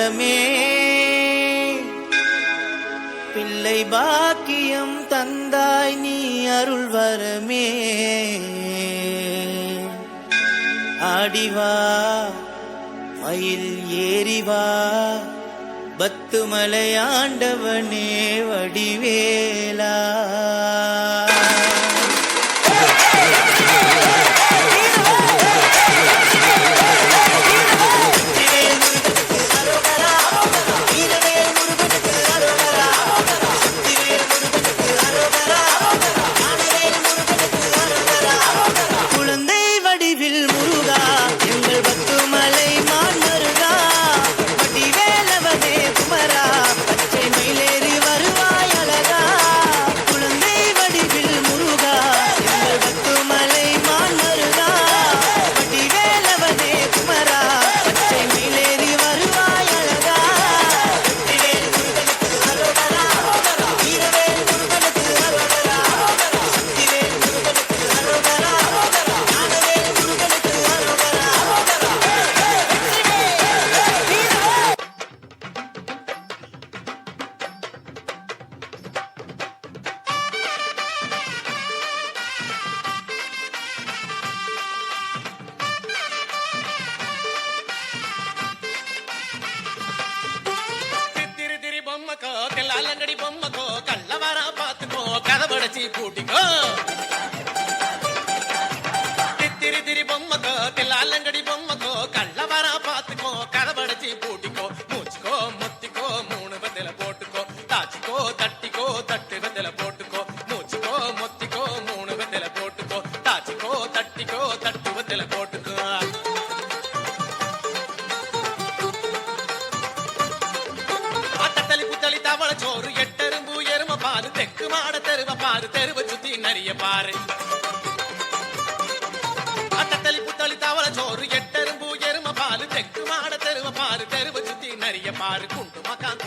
வரமே பிள்ளை பாக்கியம் தந்தாய் நீ அருள் வரமே ஆடிவா மயில் ஏறிவா பத்துமலையாண்டவனே வடிவேலா తెల్లాలంగడి బొమ్మకో కళ్ళవారా పాతుకో కదబడచి పూటికో తిరితిరి బొమ్మకో తెల్లాలంగడి బొమ్మకో కళ్ళవారా పాతుకో కదబడచి పూటికో మూచుకో మొత్తికో మూడు బద్దెల పోటుకో తాచుకో తట్టికో తట్టు బద్దెల పోటుకో మూచుకో మొత్తికో మూడు బద్దెల పోటుకో తాచుకో తట్టికో తట్టు బద్దెల పోటుకో தவள சோறு எட்டெரும்பு எரும பாரு தெக்கு மாட தெருவ பாரு தெருவ சுத்தி நிறைய பாரு அத்தளி புத்தளி தவள சோறு எட்டெரும்பு எரும பாரு தெக்கு மாட தெருவ பாரு தெருவ சுத்தி நிறைய பாரு குண்டு மக்கான்